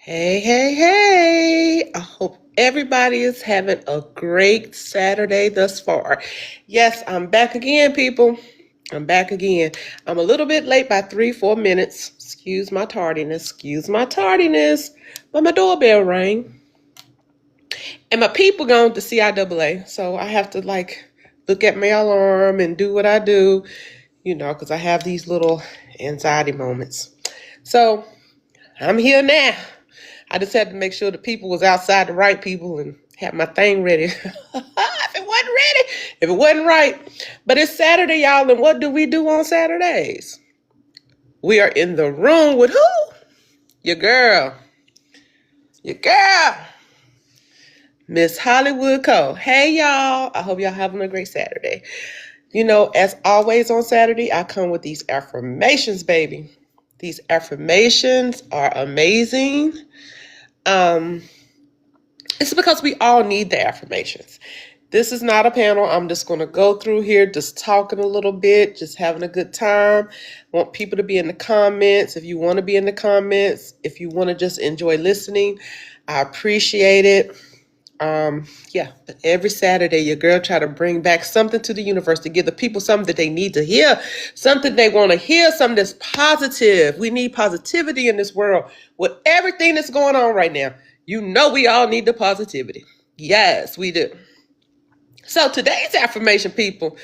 Hey, hey, hey. I hope everybody is having a great Saturday thus far. Yes, I'm back again, people. I'm back again. I'm a little bit late by 3, 4 minutes. Excuse my tardiness. Excuse my tardiness. But my doorbell rang. And my people gone to CIAA. So I have to look at my alarm and do what I do, because I have these little anxiety moments. So I'm here now. I just had to make sure the people was outside the right people and have my thing ready. If it wasn't ready, if it wasn't right. But it's Saturday, y'all, and what do we do on Saturdays? We are in the room with who? Your girl. Your girl. Miss Hollywood Cole. Hey, y'all. I hope y'all having a great Saturday. As always on Saturday, I come with these affirmations, baby. These affirmations are amazing. It's because we all need the affirmations. This is not a panel. I'm just going to go through here, just talking a little bit, just having a good time. I want people to be in the comments. If you want to be in the comments, if you want to just enjoy listening, I appreciate it. But every Saturday, your girl try to bring back something to the universe to give the people something that they need to hear, something they want to hear, something that's positive. We need positivity in this world with everything that's going on right now. We all need the positivity. Yes, we do. So today's affirmation, people,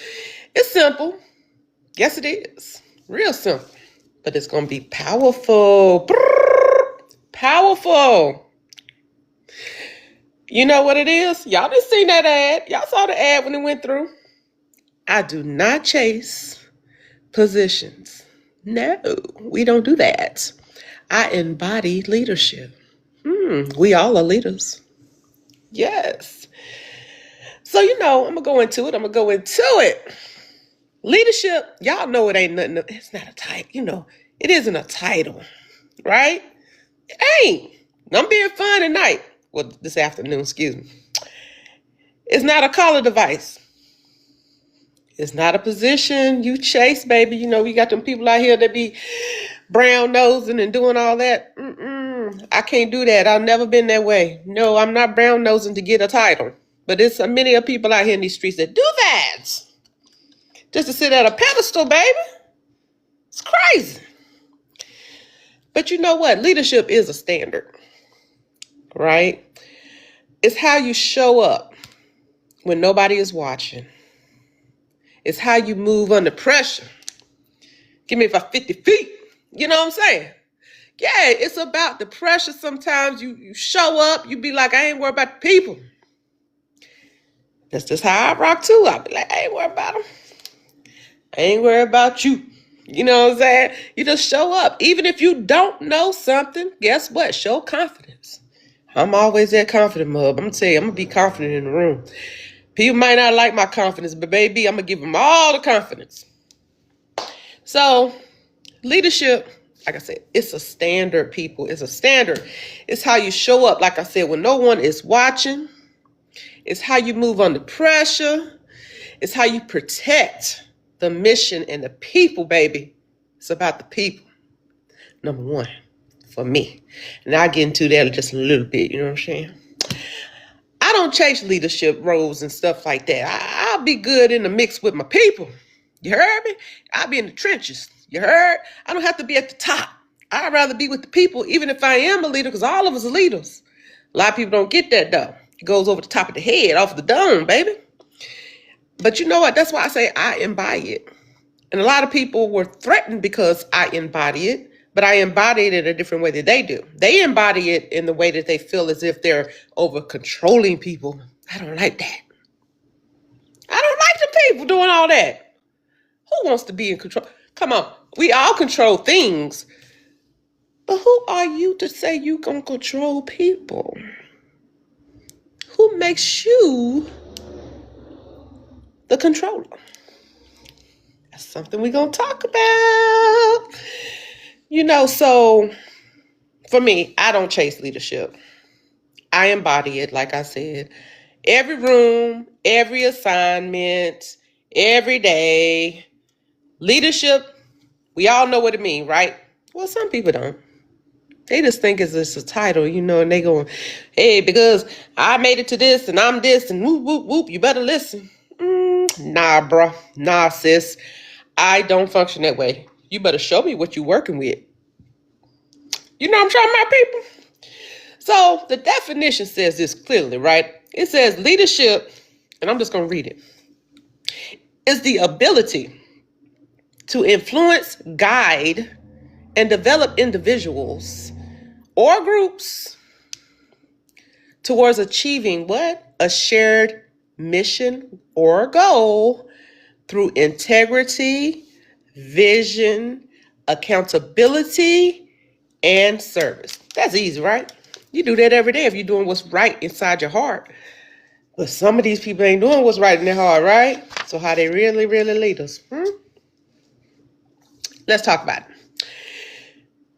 it's simple. Yes, it is. Real simple. But it's going to be powerful. Powerful. You know what it is? Y'all didn't see that ad. Y'all saw the ad when it went through. I do not chase positions. No, we don't do that. I embody leadership. We all are leaders. Yes. So, I'm going to go into it. Leadership, y'all know it ain't nothing. It's not a title. It isn't a title, right? It ain't. I'm being fun tonight. Well, this afternoon, excuse me. It's not a collar device. It's not a position you chase, baby. We got them people out here that be brown nosing and doing all that. I can't do that. I've never been that way. No, I'm not brown nosing to get a title. But it's many of people out here in these streets that do that. Just to sit at a pedestal, baby. It's crazy. But you know what? Leadership is a standard, right? It's how you show up when nobody is watching. It's how you move under pressure. Give me about 50 feet. You know what I'm saying? Yeah, it's about the pressure. Sometimes you show up, you be like, I ain't worried about the people. That's just how I rock too. I be like, I ain't worried about them. I ain't worried about you. You know what I'm saying? You just show up. Even if you don't know something, guess what? Show confidence. I'm always that confident, mub. I'm going to tell you, I'm going to be confident in the room. People might not like my confidence, but baby, I'm going to give them all the confidence. So, leadership, like I said, it's a standard, people. It's a standard. It's how you show up, like I said, when no one is watching. It's how you move under pressure. It's how you protect the mission and the people, baby. It's about the people. Number one, for me. And I'll get into that just a little bit, you know what I'm saying? I don't chase leadership roles and stuff like that. I'll be good in the mix with my people. You heard me? I'll be in the trenches. You heard? I don't have to be at the top. I'd rather be with the people, even if I am a leader, because all of us are leaders. A lot of people don't get that, though. It goes over the top of the head, off the dome, baby. But you know what? That's why I say I embody it. And a lot of people were threatened because I embody it, but I embody it in a different way that they do. They embody it in the way that they feel as if they're over controlling people. I don't like that. I don't like the people doing all that. Who wants to be in control? Come on, we all control things. But who are you to say you can control people? Who makes you the controller? That's something we're going to talk about. So for me, I don't chase leadership. I embody it, like I said. Every room, every assignment, every day. Leadership, we all know what it means, right? Well, some people don't. They just think it's just a title, and they going, hey, because I made it to this and I'm this and whoop, whoop, whoop, you better listen. Nah, bro. Nah, sis. I don't function that way. You better show me what you're working with. You know what I'm talking about, people? So the definition says this clearly, right? It says leadership, and I'm just going to read it, is the ability to influence, guide, and develop individuals or groups towards achieving what? A shared mission or goal through integrity, vision, accountability, and service. That's easy, right? You do that every day if you're doing what's right inside your heart. But some of these people ain't doing what's right in their heart, right? So how they really, really lead us? Let's talk about it.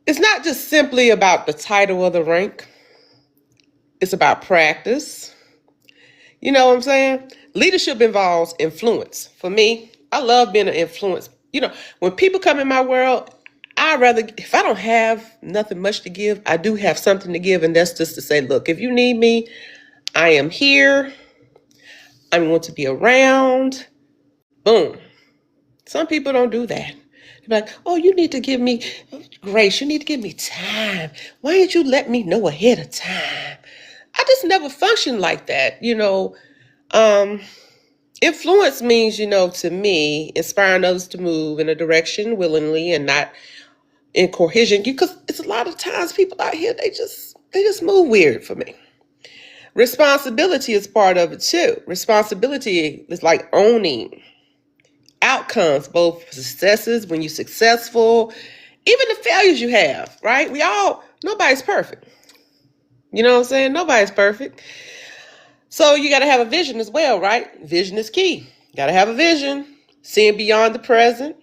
It's not just simply about the title or the rank. It's about practice. You know what I'm saying? Leadership involves influence. For me, I love being an influence. When people come in my world, if I don't have nothing much to give, I do have something to give. And that's just to say, look, if you need me, I am here. I'm going to be around. Boom. Some people don't do that. They're like, oh, you need to give me grace. You need to give me time. Why didn't you let me know ahead of time? I just never functioned like that. Influence means, to me, inspiring others to move in a direction willingly and not in cohesion. Because it's a lot of times people out here, they just move weird for me. Responsibility is part of it too. Responsibility is like owning outcomes, both successes when you're successful, even the failures you have, right? Nobody's perfect. You know what I'm saying? Nobody's perfect. So you got to have a vision as well, right? Vision is key. You got to have a vision, seeing beyond the present,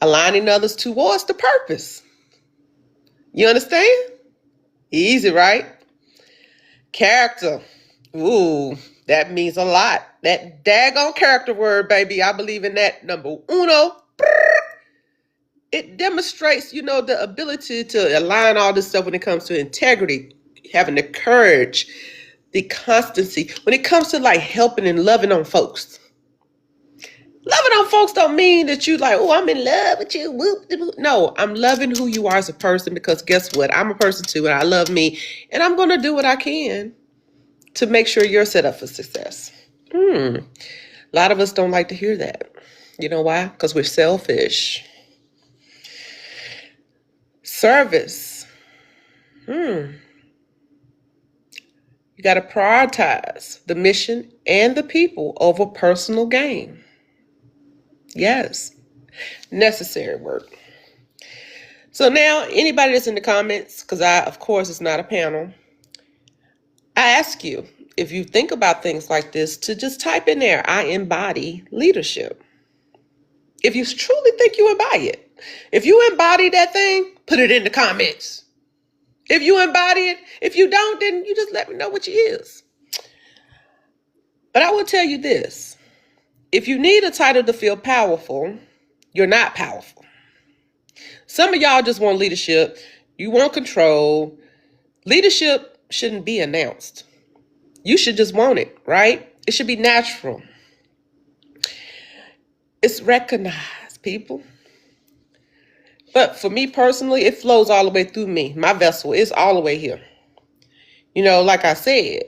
aligning others towards the purpose. You understand? Easy, right? Character. Ooh, that means a lot. That daggone character word, baby. I believe in that. Number uno. It demonstrates, the ability to align all this stuff when it comes to integrity, having the courage, the constancy. When it comes to like helping and loving on folks. Loving on folks don't mean that you like, oh, I'm in love with you. Whoop, whoop. No, I'm loving who you are as a person because guess what? I'm a person too and I love me. And I'm going to do what I can to make sure you're set up for success. A lot of us don't like to hear that. You know why? Because we're selfish. Service. You got to prioritize the mission and the people over personal gain. Yes. Necessary work. So now, anybody that's in the comments, because of course, it's not a panel, I ask you, if you think about things like this, to just type in there, I embody leadership. If you truly think you embody it. If you embody that thing, put it in the comments. If you embody it, if you don't, then you just let me know what you is. But I will tell you this. If you need a title to feel powerful, you're not powerful. Some of y'all just want leadership. You want control. Leadership shouldn't be announced. You should just want it, right? It should be natural. It's recognized, people. But for me personally, it flows all the way through me. My vessel is all the way here. Like I said,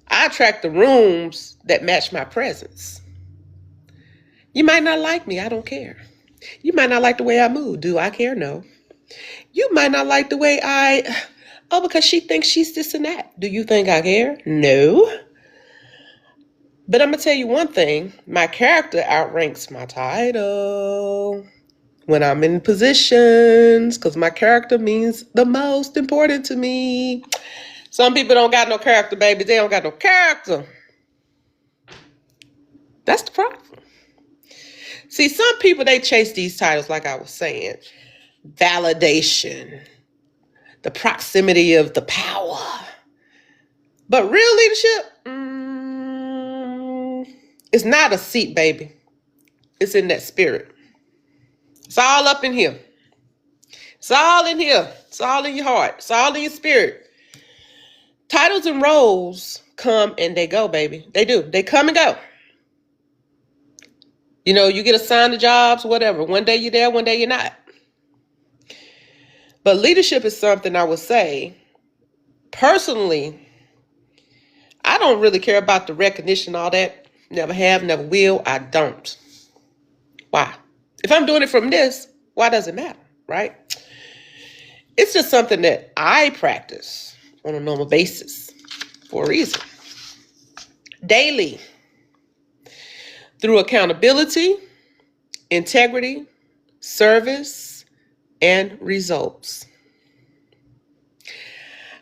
I attract the rooms that match my presence. You might not like me. I don't care. You might not like the way I move. Do I care? No. You might not like the way because she thinks she's this and that. Do you think I care? No. But I'm going to tell you one thing. My character outranks my title when I'm in positions because my character means the most important to me. Some people don't got no character, baby. They don't got no character. That's the problem. See, some people, they chase these titles like I was saying. Validation. The proximity of the power. But real leadership, it's not a seat, baby. It's in that spirit. It's all up in here. It's all in here. It's all in your heart. It's all in your spirit. Titles and roles come and they go, baby. They do. They come and go. You know, you get assigned to jobs, whatever. One day you're there, one day you're not. But leadership is something I would say, personally, I don't really care about the recognition, all that. Never have, never will. I don't. Why? If I'm doing it from this, why does it matter, right? It's just something that I practice on a normal basis for a reason. Daily. Through accountability, integrity, service, and results.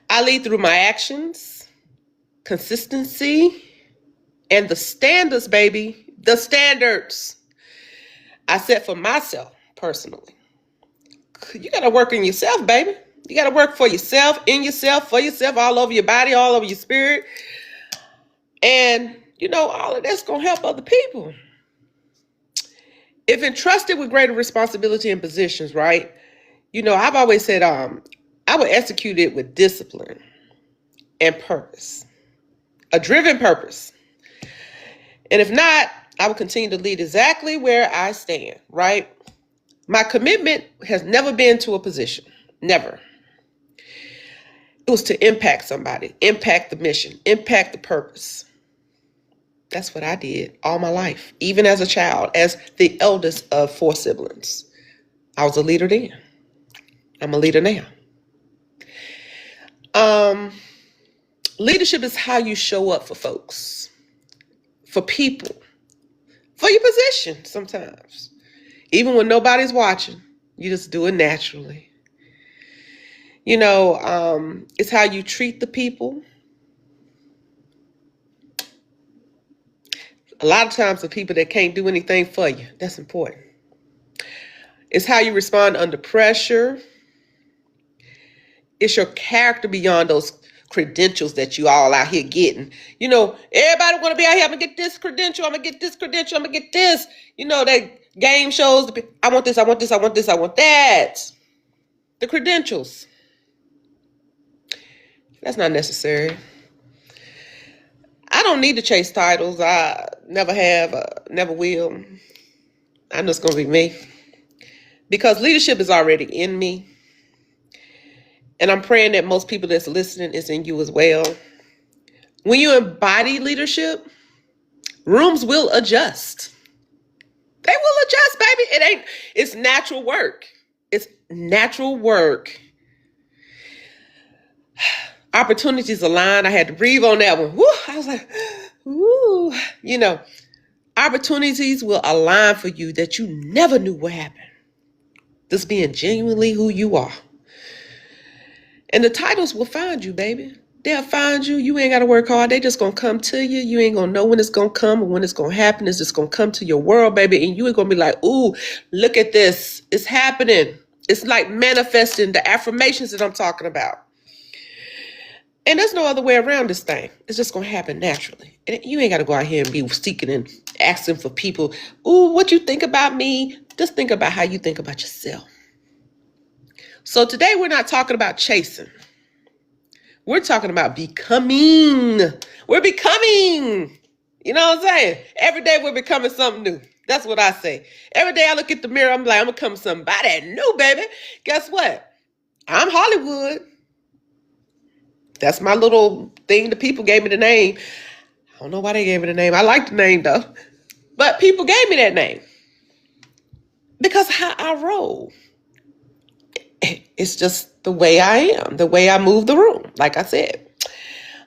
I lead through my actions, consistency, and the standards, baby. The standards I set for myself personally. You got to work in yourself, baby. You got to work for yourself, in yourself, for yourself, all over your body, all over your spirit. And, you know, all of that's going to help other people. If entrusted with greater responsibility and positions, right? You know, I've always said I would execute it with discipline and purpose. A driven purpose. And if not, I will continue to lead exactly where I stand, right? My commitment has never been to a position. Never. It was to impact somebody, impact the mission, impact the purpose. That's what I did all my life, even as a child, as the eldest of 4 siblings. I was a leader then. I'm a leader now. Leadership is how you show up for folks, for people, for your position sometimes. Even when nobody's watching, you just do it naturally. You know, it's how you treat the people. A lot of times the people that can't do anything for you, that's important. It's how you respond under pressure. It's your character beyond those credentials that you all out here getting. You know, everybody want to be out here. I'm going to get this credential. I'm going to get this credential. I'm going to get this. You know, that game shows. I want this. I want this. I want this. I want that. The credentials. That's not necessary. I don't need to chase titles. I never have, never will. I'm just going to be me. Because leadership is already in me. And I'm praying that most people that's listening is in you as well. When you embody leadership, rooms will adjust. They will adjust, baby. It's natural work. It's natural work. Opportunities align. I had to breathe on that one. Woo, I was like, woo. You know, opportunities will align for you that you never knew would happen. Just being genuinely who you are. And the titles will find you, baby. They'll find you. You ain't got to work hard. They just going to come to you. You ain't going to know when it's going to come or when it's going to happen. It's just going to come to your world, baby. And you ain't going to be like, ooh, look at this. It's happening. It's like manifesting the affirmations that I'm talking about. And there's no other way around this thing. It's just going to happen naturally. And you ain't got to go out here and be seeking and asking for people, ooh, what you think about me? Just think about how you think about yourself. So today we're not talking about chasing. We're talking about becoming. We're becoming. You know what I'm saying? Every day we're becoming something new. That's what I say. Every day I look at the mirror, I'm like, I'm becoming somebody new, baby. Guess what? I'm Hollywood. That's my little thing. The people gave me the name. I don't know why they gave me the name. I like the name though. But people gave me that name. Because how I roll. It's just the way I am, the way I move the room, like I said.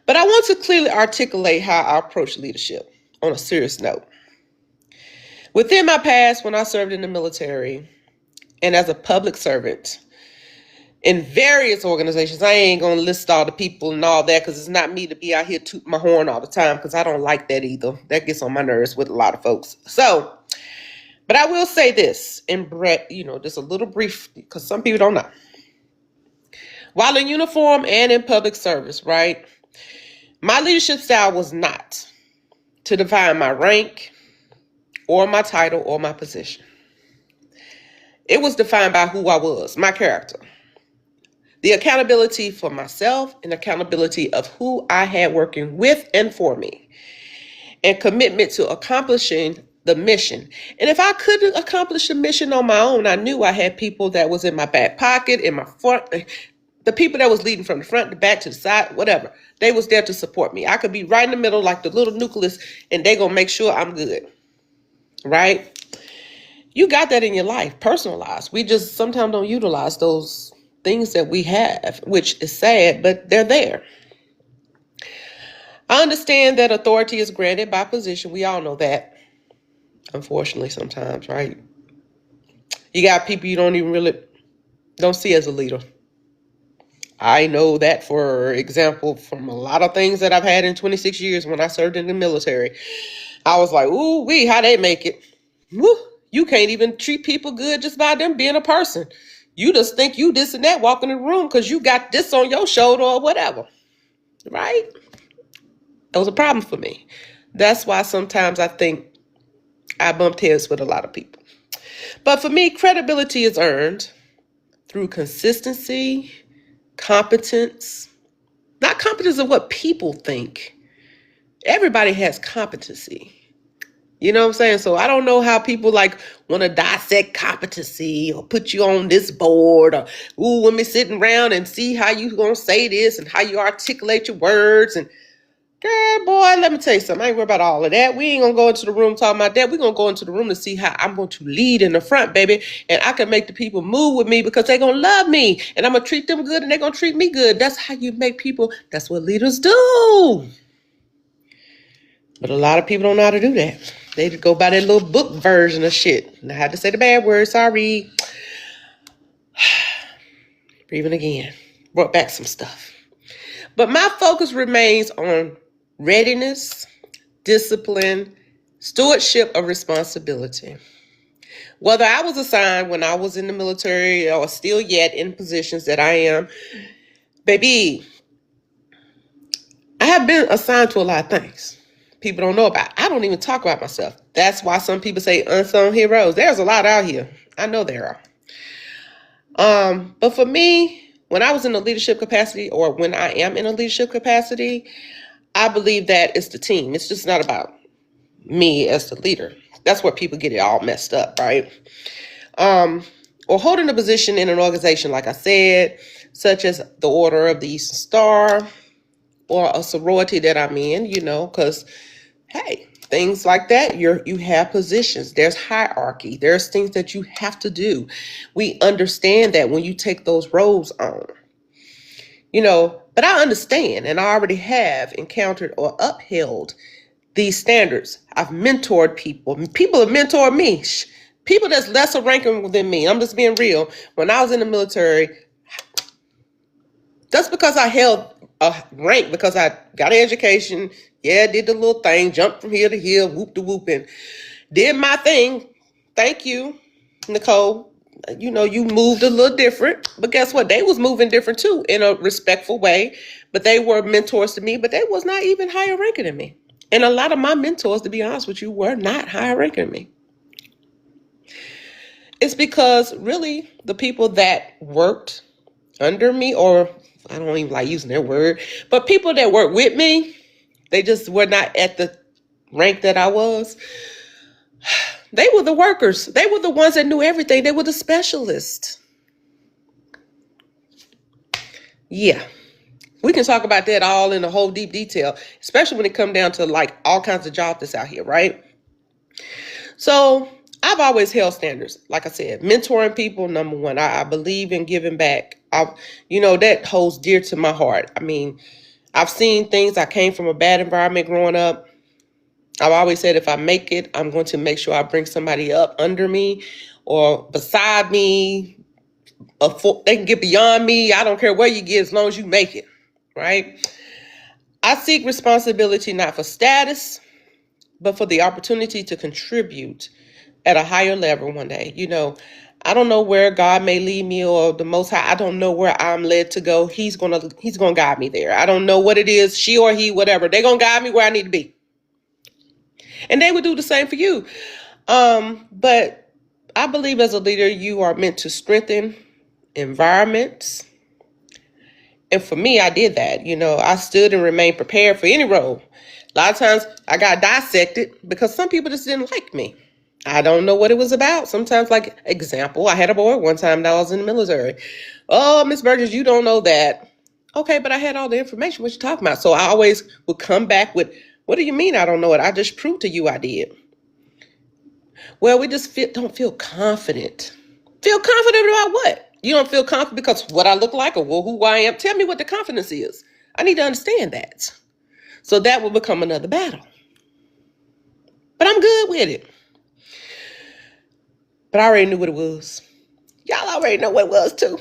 But I want to clearly articulate how I approach leadership on a serious note. Within my past, when I served in the military and as a public servant in various organizations, I ain't going to list all the people and all that because it's not me to be out here tooting my horn all the time because I don't like that either. That gets on my nerves with a lot of folks. So, but I will say this, and just a little brief, because some people don't know. While in uniform and in public service, right, my leadership style was not to define my rank or my title or my position. It was defined by who I was, my character. The accountability for myself and accountability of who I had working with and for me. And commitment to accomplishing the mission. And if I couldn't accomplish the mission on my own, I knew I had people that was in my back pocket, in my front, the people that was leading from the front, the back, to the side, whatever. They was there to support me. I could be right in the middle like the little nucleus, and they gonna make sure I'm good. Right? You got that in your life, personalized. We just sometimes don't utilize those things that we have, which is sad, but they're there. I understand that authority is granted by position. We all know that. Unfortunately, sometimes, right? You got people you don't see as a leader. I know that, for example, from a lot of things that I've had in 26 years when I served in the military. I was like, ooh, how they make it? Woo, you can't even treat people good just by them being a person. You just think you this and that, walk in the room because you got this on your shoulder or whatever, right? That was a problem for me. That's why sometimes I think I bumped heads with a lot of people. But for me, credibility is earned through consistency, competence, not competence of what people think. Everybody has competency. You know what I'm saying? So I don't know how people like want to dissect competency or put you on this board or, ooh, let me sit around and see how you going to say this and how you articulate your words. And girl, boy, let me tell you something. I ain't worried about all of that. We ain't going to go into the room talking about that. We're going to go into the room to see how I'm going to lead in the front, baby. And I can make the people move with me because they're going to love me. And I'm going to treat them good and they're going to treat me good. That's how you make people. That's what leaders do. But a lot of people don't know how to do that. They go by that little book version of shit. And I had to say the bad word. Sorry. Breathing again. Brought back some stuff. But my focus remains on readiness, discipline, stewardship of responsibility. Whether I was assigned when I was in the military or still yet in positions that I am, baby, I have been assigned to a lot of things people don't know about. I don't even talk about myself. That's why some people say unsung heroes. There's a lot out here. I know there are. But for me, when I was in a leadership capacity, or when I am in a leadership capacity, I believe that it's the team. It's just not about me as the leader. That's where people get it all messed up, right? Or holding a position in an organization, like I said, such as the Order of the Eastern Star, or a sorority that I'm in, because, hey, things like that, you have positions. There's hierarchy. There's things that you have to do. We understand that when you take those roles on, but I understand, and I already have encountered or upheld these standards. I've mentored people. People have mentored me. People that's lesser ranking than me. I'm just being real. When I was in the military, that's because I held a rank, because I got an education, did the little thing, jumped from here to here, whoop de whoop, and did my thing. Thank you, Nicole. You moved a little different, but guess what? They was moving different too, in a respectful way, but they were mentors to me, but they was not even higher ranking than me. And a lot of my mentors, to be honest with you, were not higher ranking than me. It's because really the people that worked under me, or I don't even like using their word, but people that work with me, they just were not at the rank that I was. They were the workers. They were the ones that knew everything. They were the specialists. Yeah. We can talk about that all in a whole deep detail, especially when it comes down to like all kinds of jobs that's out here, right? So I've always held standards. Like I said, mentoring people, number one. I believe in giving back. That holds dear to my heart. I mean, I've seen things. I came from a bad environment growing up. I've always said if I make it, I'm going to make sure I bring somebody up under me or beside me. They can get beyond me. I don't care where you get as long as you make it, right? I seek responsibility not for status, but for the opportunity to contribute at a higher level one day. I don't know where God may lead me, or the Most High. I don't know where I'm led to go. He's gonna guide me there. I don't know what it is, she or he, whatever. They're gonna guide me where I need to be. And they would do the same for you. But I believe as a leader, you are meant to strengthen environments. And for me, I did that. I stood and remained prepared for any role. A lot of times I got dissected because some people just didn't like me. I don't know what it was about. Sometimes, like, example, I had a boy one time that I was in the military. Oh, Miss Burgess, you don't know that. Okay, but I had all the information. What you talking about? So I always would come back with, what do you mean I don't know it? I just proved to you I did. Well, we just don't feel confident. Feel confident about what? You don't feel confident because what I look like or who I am. Tell me what the confidence is. I need to understand that. So that will become another battle. But I'm good with it. But I already knew what it was. Y'all already know what it was too.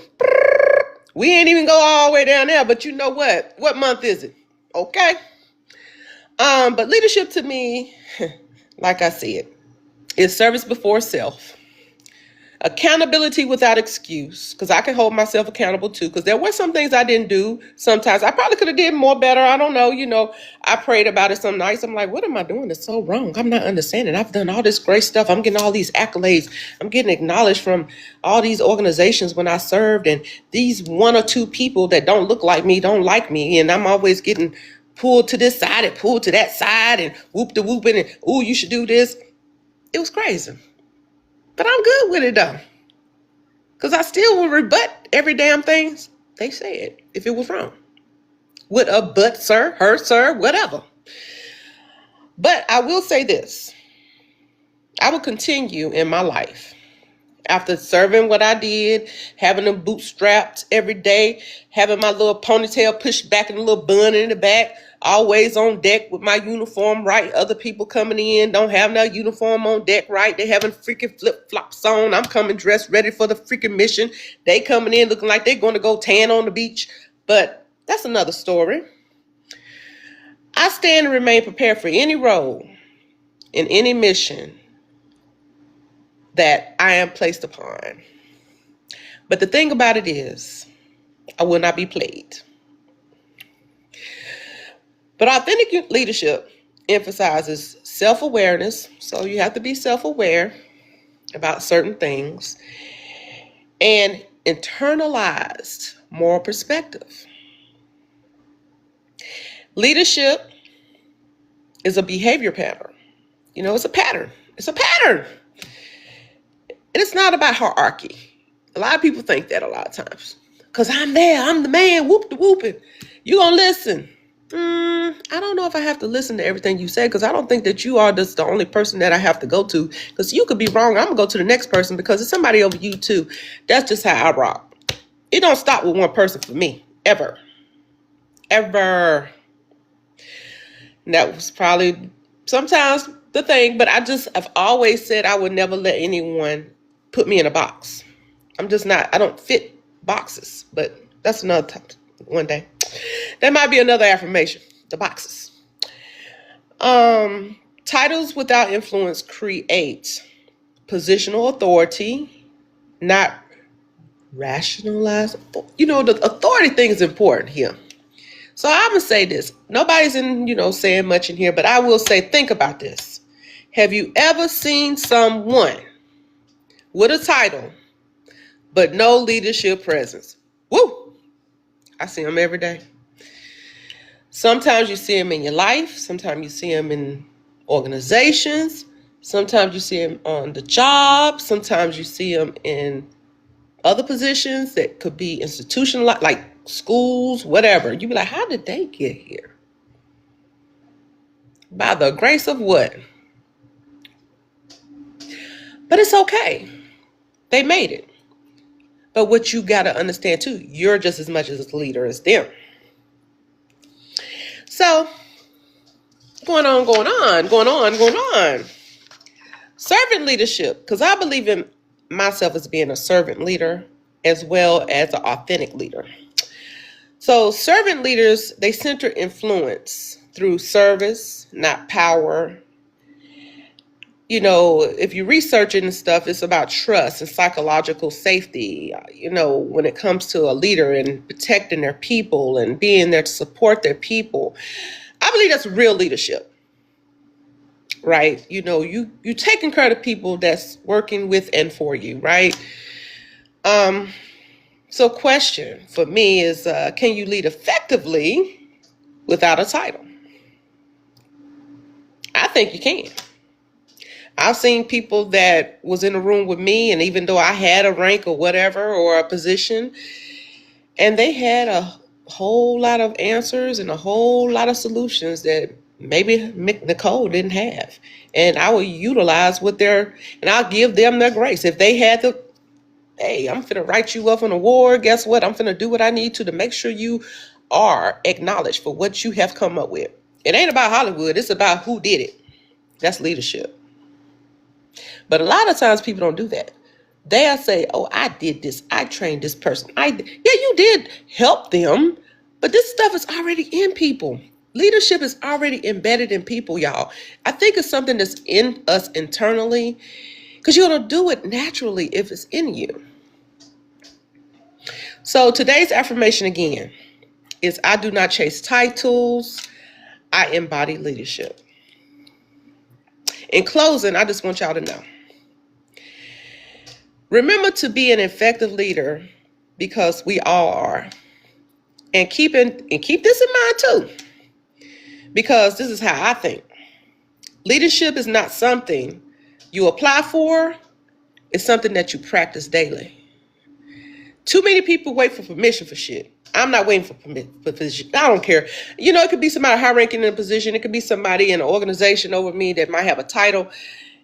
We ain't even go all the way down there, but you know what? What month is it? Okay. But leadership to me, like I said, is service before self. Accountability without excuse, because I can hold myself accountable too, because there were some things I didn't do. Sometimes I probably could have did more better. I don't know. I prayed about it some nights. I'm like, what am I doing that's so wrong? I'm not understanding. I've done all this great stuff. I'm getting all these accolades. I'm getting acknowledged from all these organizations when I served, and these one or two people that don't look like me don't like me, and I'm always getting pulled to this side and pulled to that side and whooping and, ooh, you should do this. It was crazy. But I'm good with it though. Because I still will rebut every damn thing they said if it was wrong. With a but, sir, her, sir, whatever. But I will say this. I will continue in my life. After serving what I did, having them bootstrapped every day, having my little ponytail pushed back and a little bun in the back, always on deck with my uniform right. Other people coming in don't have no uniform on deck right. They having freaking flip-flops on. I'm coming dressed ready for the freaking mission. They coming in looking like they're going to go tan on the beach. But that's another story. I stand and remain prepared for any role in any mission that I am placed upon. But the thing about it is, I will not be played. But authentic leadership emphasizes self-awareness. So you have to be self-aware about certain things and internalized moral perspective. Leadership is a behavior pattern. It's a pattern. It's a pattern. And it's not about hierarchy. A lot of people think that a lot of times. Because I'm there, I'm the man, whooping. You gonna listen. I don't know if I have to listen to everything you say, because I don't think that you are just the only person that I have to go to. Because you could be wrong. I'm going to go to the next person because it's somebody over you too. That's just how I rock. It don't stop with one person for me. Ever. Ever. And that was probably sometimes the thing. But I've always said I would never let anyone put me in a box. I'm just not. I don't fit boxes. But that's another time. One day. That might be another affirmation. The boxes. Titles without influence create positional authority, not rationalized. The authority thing is important here. So I'm going to say this. Nobody's saying much in here, but I will say, think about this. Have you ever seen someone with a title, but no leadership presence? Woo! I see them every day. Sometimes you see them in your life. Sometimes you see them in organizations. Sometimes you see them on the job. Sometimes you see them in other positions that could be institutional, like schools, whatever. You be like, how did they get here? By the grace of what? But it's okay. They made it. But what you got to understand too, you're just as much as a leader as them. So, going on. Servant leadership, because I believe in myself as being a servant leader as well as an authentic leader. So, servant leaders, they center influence through service, not power. If you research it and stuff, it's about trust and psychological safety, when it comes to a leader and protecting their people and being there to support their people. I believe that's real leadership. right? You taking care of the people that's working with and for you, right? So question for me is, can you lead effectively without a title? I think you can. I've seen people that was in a room with me, and even though I had a rank or whatever, or a position, and they had a whole lot of answers and a whole lot of solutions that maybe Nicole didn't have. And I will utilize and I'll give them their grace. If they had hey, I'm finna write you up an award. Guess what? I'm finna do what I need to make sure you are acknowledged for what you have come up with. It ain't about Hollywood. It's about who did it. That's leadership. But a lot of times people don't do that. They'll say, oh, I did this. I trained this person. Yeah, you did help them, but this stuff is already in people. Leadership is already embedded in people, y'all. I think it's something that's in us internally, because you're going to do it naturally if it's in you. So today's affirmation again is, I do not chase titles. I embody leadership. In closing, I just want y'all to know, remember to be an effective leader, because we all are. And keep this in mind too, because this is how I think. Leadership is not something you apply for. It's something that you practice daily. Too many people wait for permission for shit. I'm not waiting for permission. I don't care. It could be somebody high ranking in a position. It could be somebody in an organization over me that might have a title.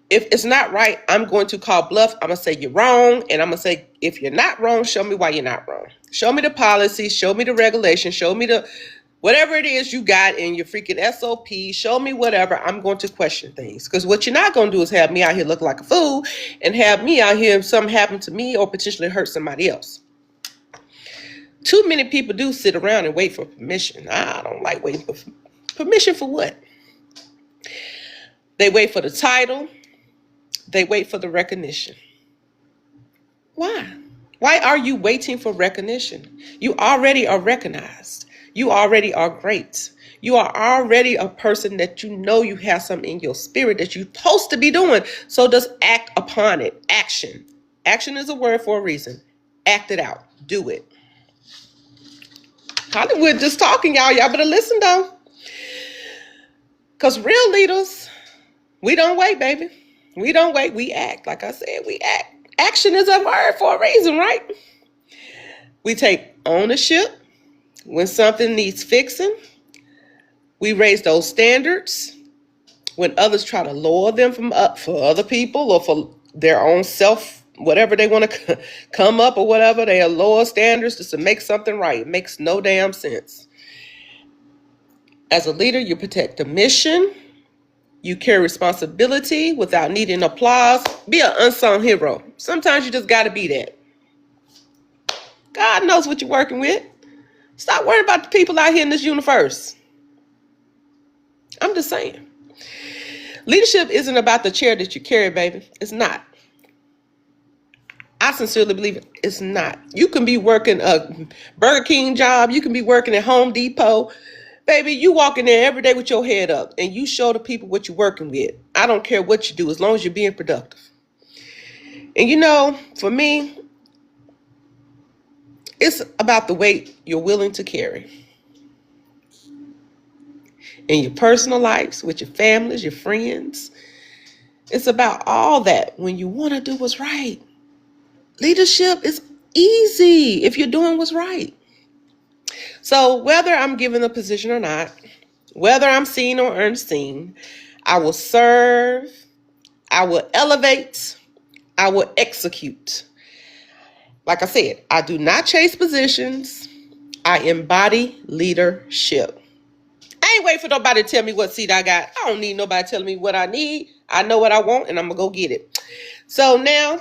If it's not right, I'm going to call bluff. I'm going to say you're wrong. And I'm going to say, if you're not wrong, show me why you're not wrong. Show me the policy. Show me the regulation. Show me the whatever it is you got in your freaking SOP. Show me whatever. I'm going to question things. Because what you're not going to do is have me out here look like a fool and have me out here if something happened to me or potentially hurt somebody else. Too many people do sit around and wait for permission. I don't like waiting for permission for what? They wait for the title. They wait for the recognition. Why? Why are you waiting for recognition? You already are recognized. You already are great. You are already a person that you have something in your spirit that you're supposed to be doing. So just act upon it. Action. Action is a word for a reason. Act it out. Do it. Hollywood just talking, y'all. Y'all better listen, though. Because real leaders, we don't wait, baby. We don't wait. We act. Like I said, we act. Action is a word for a reason, right? We take ownership when something needs fixing. We raise those standards when others try to lower them for other people or for their own self. Whatever they want to come up or whatever, they are lower standards just to make something right. It makes no damn sense. As a leader, you protect the mission. You carry responsibility without needing applause. Be an unsung hero. Sometimes you just got to be that. God knows what you're working with. Stop worrying about the people out here in this universe. I'm just saying. Leadership isn't about the chair that you carry, baby. It's not. I sincerely believe it's not. You can be working a Burger King job. You can be working at Home Depot. Baby, you walk in there every day with your head up and you show the people what you're working with. I don't care what you do as long as you're being productive. And for me, it's about the weight you're willing to carry. In your personal lives, with your families, your friends. It's about all that when you want to do what's right. Leadership is easy if you're doing what's right. So whether I'm given a position or not, whether I'm seen or unseen, I will serve, I will elevate, I will execute. Like I said, I do not chase positions. I embody leadership. I ain't waiting for nobody to tell me what seat I got. I don't need nobody telling me what I need. I know what I want and I'm going to go get it. So now,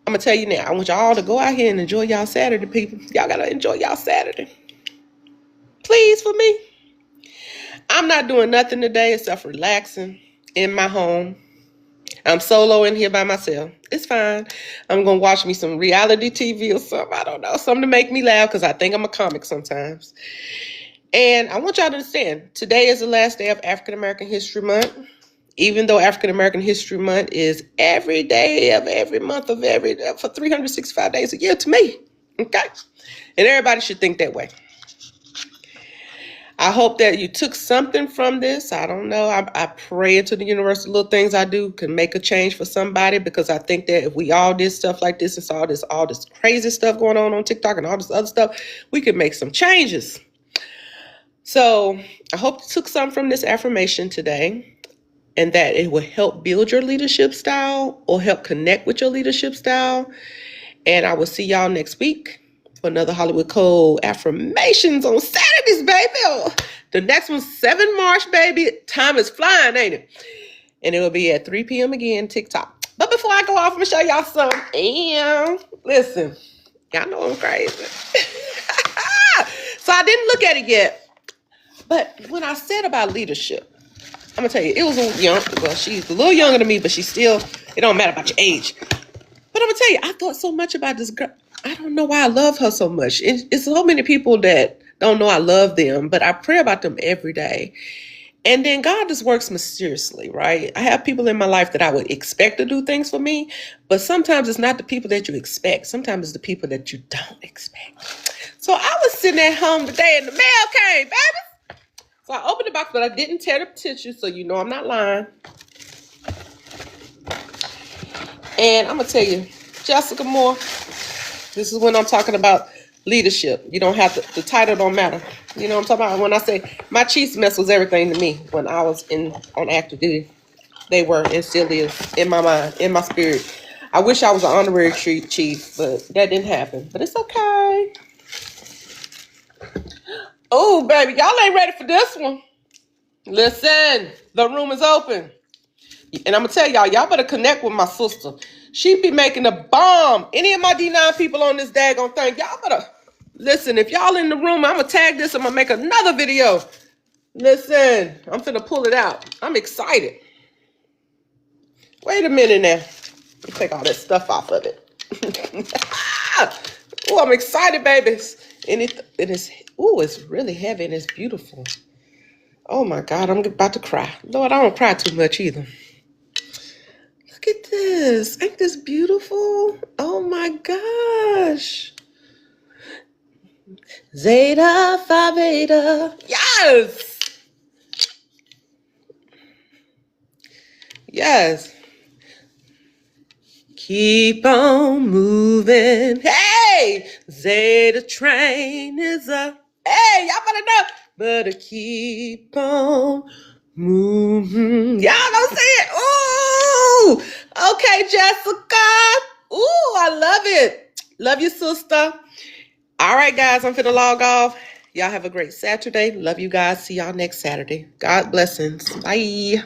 I'm going to tell you now, I want y'all to go out here and enjoy y'all Saturday, people. Y'all got to enjoy y'all Saturday. Please, for me. I'm not doing nothing today except relaxing in my home. I'm solo in here by myself. It's fine. I'm going to watch me some reality TV or something. I don't know. Something to make me laugh because I think I'm a comic sometimes. And I want y'all to understand, today is the last day of African American History Month. even though African American History Month is every day of every month of for 365 days a year to me. Okay? And everybody should think that way. I hope that you took something from this. I don't know. I pray into the universe, the little things I do can make a change for somebody, because I think that if we all did stuff like this and saw all this crazy stuff going on TikTok and all this other stuff, we could make some changes. So I hope you took something from this affirmation today, and that it will help build your leadership style or help connect with your leadership style. And I will see y'all next week for another Hollywood Code affirmations on Saturdays, baby. The next one's 7 March, baby. Time is flying, ain't it? And it will be at 3 p.m. again, TikTok. But before I go off, I'm going to show y'all something. And listen, y'all know I'm crazy. So I didn't look at it yet. But when I said about leadership, I'm going to tell you, it was she's a little younger than me, but she's still, it don't matter about your age. But I'm going to tell you, I thought so much about this girl. I don't know why I love her so much. It's so many people that don't know I love them, but I pray about them every day. And then God just works mysteriously, right? I have people in my life that I would expect to do things for me, but sometimes it's not the people that you expect. Sometimes it's the people that you don't expect. So I was sitting at home today and the mail came, baby. So I opened the box, but I didn't tear the tissue, so you know I'm not lying. And I'm going to tell you, Jessica Moore, this is when I'm talking about leadership. You don't have to, the title don't matter. You know what I'm talking about? When I say my chief's mess was everything to me when I was on active duty. They were and still is in my mind, in my spirit. I wish I was an honorary chief, but that didn't happen. But it's okay. Oh, baby, y'all ain't ready for this one. Listen, the room is open. And I'm going to tell y'all better connect with my sister. She be making a bomb. Any of my D9 people on this daggone thing, y'all better listen. If y'all in the room, I'm going to tag this. I'm going to make another video. Listen, I'm finna pull it out. I'm excited. Wait a minute now. Let me take all that stuff off of it. Oh, I'm excited, babies. And it's really heavy and it's beautiful. Oh my God, I'm about to cry. Lord, I don't cry too much either. Look at this. Ain't this beautiful? Oh my gosh. Zeta Phi Beta. Yes. Yes. Keep on moving. Hey, Zeta train is up. Hey, y'all better know. Better keep on moving. Y'all don't see it. Ooh. Okay, Jessica. Ooh, I love it. Love you, sister. All right, guys, I'm finna log off. Y'all have a great Saturday. Love you guys. See y'all next Saturday. God blessings. Bye.